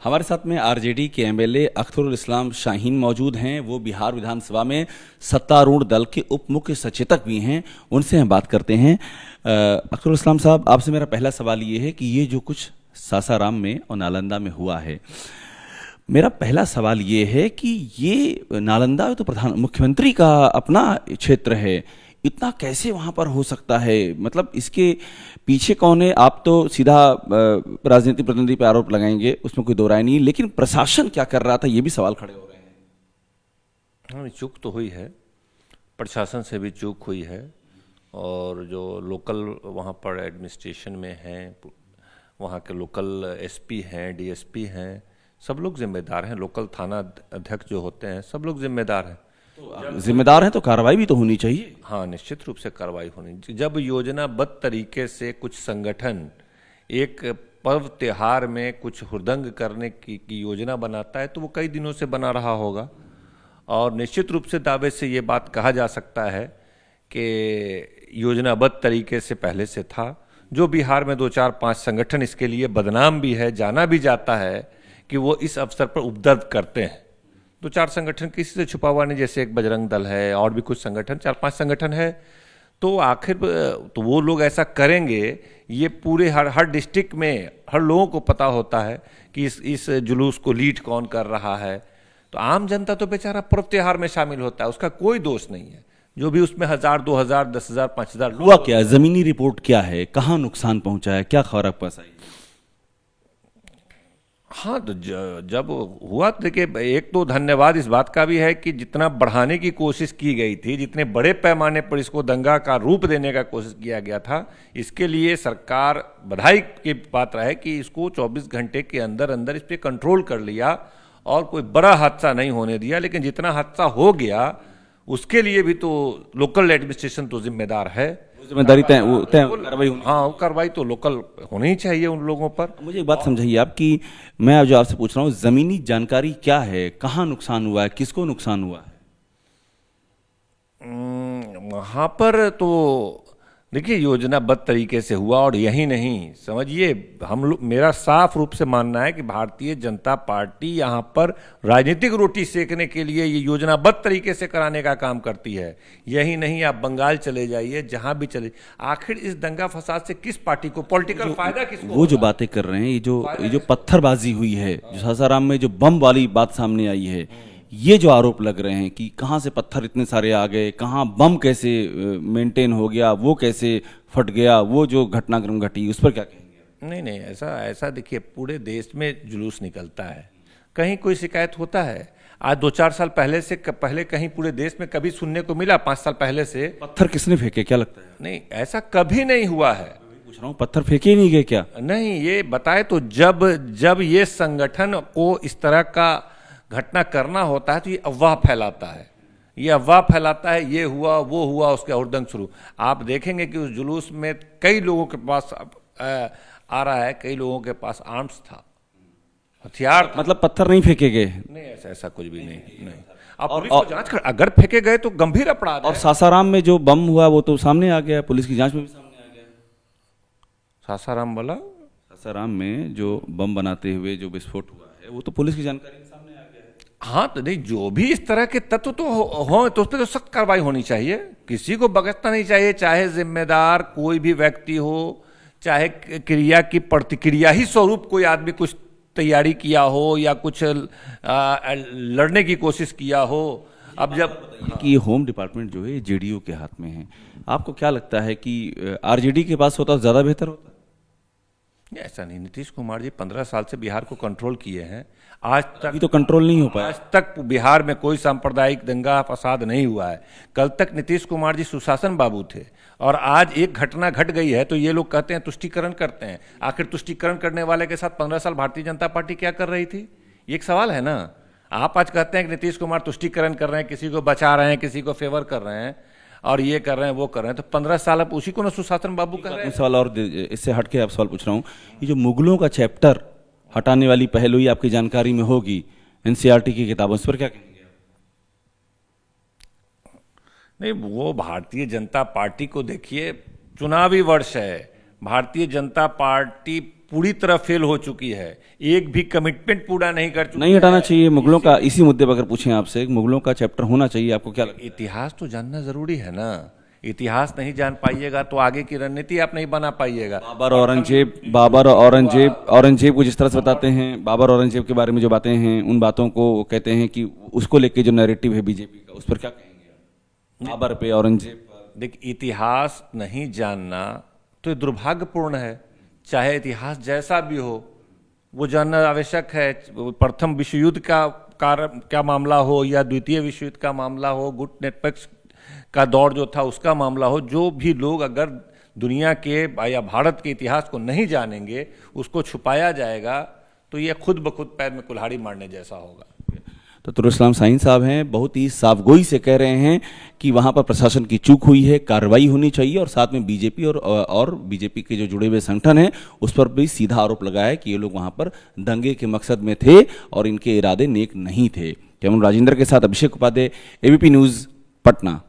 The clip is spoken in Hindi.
हमारे साथ में आरजेडी के एमएलए अख्तरुल इस्लाम शाहीन मौजूद हैं। वो बिहार विधानसभा में सत्तारूढ़ दल के उप मुख्य सचेतक भी हैं। उनसे हम बात करते हैं। अख्तरुल इस्लाम साहब, आपसे मेरा पहला सवाल ये है कि ये जो कुछ सासाराम में और नालंदा में हुआ है, मेरा पहला सवाल ये है कि ये नालंदा तो मुख्यमंत्री का अपना क्षेत्र है, इतना कैसे वहां पर हो सकता है? मतलब इसके पीछे कौन है? आप तो सीधा राजनीतिक प्रतिनिधि पर आरोप लगाएंगे, उसमें कोई दो राय नहीं, लेकिन प्रशासन क्या कर रहा था, ये भी सवाल खड़े हो रहे हैं। हाँ, चूक तो हुई है, प्रशासन से भी चूक हुई है, और जो लोकल वहाँ पर एडमिनिस्ट्रेशन में हैं, वहाँ के लोकल एसपी हैं, डीएसपी हैं, सब लोग जिम्मेदार हैं। लोकल थाना अध्यक्ष जो होते हैं, सब लोग जिम्मेदार हैं। तो जिम्मेदार हैं तो कार्रवाई भी तो होनी चाहिए। हाँ, निश्चित रूप से कार्रवाई होनी चाहिए। जब योजनाबद्ध तरीके से कुछ संगठन एक पर्व त्योहार में कुछ हुड़दंग करने की योजना बनाता है, तो वो कई दिनों से बना रहा होगा, और निश्चित रूप से दावे से ये बात कहा जा सकता है कि योजनाबद्ध तरीके से पहले से था। जो बिहार में 2-4-5 संगठन इसके लिए बदनाम भी है, जाना भी जाता है कि वो इस अवसर पर उपद्रव करते हैं। 2-4 संगठन किसी से छुपा हुआ नहीं, जैसे एक बजरंग दल है, और भी कुछ संगठन, 4-5 संगठन है। तो आखिर तो वो लोग ऐसा करेंगे, ये पूरे हर डिस्ट्रिक्ट में हर लोगों को पता होता है कि इस जुलूस को लीड कौन कर रहा है। तो आम जनता तो बेचारा पर्व त्योहार में शामिल होता है, उसका कोई दोष नहीं है। जो भी उसमें 1000, 2000, 10,000, 5,000 हुआ क्या? जमीनी रिपोर्ट क्या है? कहाँ नुकसान पहुंचा है? क्या खबर पास आई? हाँ, तो जब हुआ तो देखिए, एक तो धन्यवाद इस बात का भी है कि जितना बढ़ाने की कोशिश की गई थी, जितने बड़े पैमाने पर इसको दंगा का रूप देने का कोशिश किया गया था, इसके लिए सरकार बधाई की पात्र है कि इसको 24 घंटे के अंदर अंदर इस पर कंट्रोल कर लिया और कोई बड़ा हादसा नहीं होने दिया। लेकिन जितना हादसा हो गया उसके लिए भी तो लोकल एडमिनिस्ट्रेशन तो जिम्मेदार है। जिम्मेदारी कार्रवाई होनी। हाँ, कार्रवाई तो लोकल होनी ही चाहिए उन लोगों पर। मुझे एक बात समझाइए आप कि मैं अब जो आपसे पूछ रहा हूँ, जमीनी जानकारी क्या है? कहाँ नुकसान हुआ है? किसको नुकसान हुआ है? वहाँ पर तो देखिए, योजनाबद्ध तरीके से हुआ, और यही नहीं समझिए, हम लोग, मेरा साफ रूप से मानना है कि भारतीय जनता पार्टी यहाँ पर राजनीतिक रोटी सेकने के लिए ये योजनाबद्ध तरीके से कराने का काम करती है। यही नहीं, आप बंगाल चले जाइए, जहाँ भी चले, आखिर इस दंगा फसाद से किस पार्टी को पॉलिटिकल फायदा किसको? वो जो बातें कर रहे हैं, ये जो पत्थरबाजी हुई है, जो सासाराम में जो बम वाली बात सामने आई है, ये जो आरोप लग रहे हैं कि कहाँ से पत्थर इतने सारे आ गए, कहाँ बम कैसे मेंटेन हो गया, वो कैसे फट गया, वो जो घटनाक्रम घटी, उस पर क्या कहेंगे? नहीं, ऐसा देखिए, पूरे देश में जुलूस निकलता है, कहीं कोई शिकायत होता है? आज 2-4 साल पहले कहीं पूरे देश में कभी सुनने को मिला? 5 साल पहले से पत्थर किसने फेंके, क्या लगता है? नहीं, ऐसा कभी नहीं हुआ है। पूछ रहा हूँ, पत्थर फेंके ही नहीं गए क्या? नहीं, ये बताए तो जब ये संगठन को इस तरह का घटना करना होता है तो ये अफवाह फैलाता है, ये हुआ वो हुआ, उसके हुड़दंग शुरू। आप देखेंगे कि उस जुलूस में कई लोगों के पास आ रहा है, कई लोगों के पास आर्म्स था, हथियार था। मतलब पत्थर नहीं फेंके गए? नहीं, ऐसा कुछ भी नहीं। आप पुलिस को जांच कर, अगर फेंके गए तो गंभीर अपराध है। और सासाराम में जो बम हुआ वो तो सामने आ गया, पुलिस की जांच में भी सामने आ गया। सासाराम वाला, सासाराम में जो बम बनाते हुए जो विस्फोट हुआ है, वो तो पुलिस की जानकारी में सामने आ गया है। हाँ, तो नहीं, जो भी इस तरह के तत्व तो हो तो उस पर तो सख्त कार्रवाई होनी चाहिए, किसी को बख्शना नहीं चाहिए, चाहे जिम्मेदार कोई भी व्यक्ति हो, चाहे क्रिया की प्रतिक्रिया ही स्वरूप कोई आदमी कुछ तैयारी किया हो या कुछ लड़ने की कोशिश किया हो। अब जब कि ये होम डिपार्टमेंट जो है जेडीयू के हाथ में है, आपको क्या लगता है कि आरजेडी के पास होता तो ज्यादा बेहतर होता? ऐसा नहीं, नीतीश कुमार जी 15 साल से बिहार को कंट्रोल किए हैं, आज तक अभी तो कंट्रोल नहीं हो पाया। आज तक बिहार में कोई सांप्रदायिक दंगा फसाद नहीं हुआ है। कल तक नीतीश कुमार जी सुशासन बाबू थे, और आज एक घटना घट गई है तो ये लोग कहते हैं तुष्टीकरण करते हैं। आखिर तुष्टीकरण करने वाले के साथ 15 साल भारतीय जनता पार्टी क्या कर रही थी? ये एक सवाल है ना। आप आज कहते हैं कि नीतीश कुमार तुष्टीकरण कर रहे हैं, किसी को बचा रहे हैं, किसी को फेवर कर रहे हैं, और ये कर रहे हैं, वो कर रहे हैं, तो 15 साल आप उसी को ना सुशासन बाबू कर रहे हैं। सवाल और इससे हटके आप सवाल पूछ रहा हूँ, ये जो मुगलों का चैप्टर हटाने वाली पहल हुई, आपकी जानकारी में होगी, एनसीईआरटी की किताबों, इस पर क्या कहेंगे? नहीं, वो भारतीय जनता पार्टी को देखिए, चुनावी वर्ष है, भारतीय जनता पार्टी पूरी तरह फेल हो चुकी है, एक भी कमिटमेंट पूरा नहीं कर चुकी नहीं हटाना है। चाहिए मुगलों का, इसी मुद्दे पर अगर पूछें आपसे, मुगलों का चैप्टर होना चाहिए, आपको क्या लगता है? इतिहास तो जानना जरूरी है ना, इतिहास नहीं जान पाइएगा तो आगे की रणनीति आप नहीं बना पाइएगा। बाबर औरंगजेब को जिस तरह से बताते हैं, बाबर औरंगजेब के बारे में जो बातें हैं, उन बातों को कहते हैं कि उसको लेके जो नैरेटिव है बीजेपी का, उस पर क्या कहेंगे? बाबर पे, औरंगजेब पर। देख, इतिहास नहीं जानना तो ये दुर्भाग्यपूर्ण है, चाहे इतिहास जैसा भी हो वो जानना आवश्यक है। प्रथम विश्व युद्ध का मामला हो या द्वितीय विश्व युद्ध का मामला हो, गुट निरपेक्ष का दौर जो था उसका मामला हो, जो भी लोग अगर दुनिया के या भारत के इतिहास को नहीं जानेंगे, उसको छुपाया जाएगा, तो ये खुद ब खुद पैर में कुल्हाड़ी मारने जैसा होगा। तो तुरुल इस्लाम शाहीन साहब हैं, बहुत ही साफगोई से कह रहे हैं कि वहाँ पर प्रशासन की चूक हुई है, कार्रवाई होनी चाहिए, और साथ में बीजेपी और बीजेपी के जो जुड़े हुए संगठन हैं उस पर भी सीधा आरोप लगाया है कि ये लोग वहाँ पर दंगे के मकसद में थे और इनके इरादे नेक नहीं थे। कैमरा राजेंद्र के साथ अभिषेक उपाध्याय, एबीपी न्यूज़, पटना।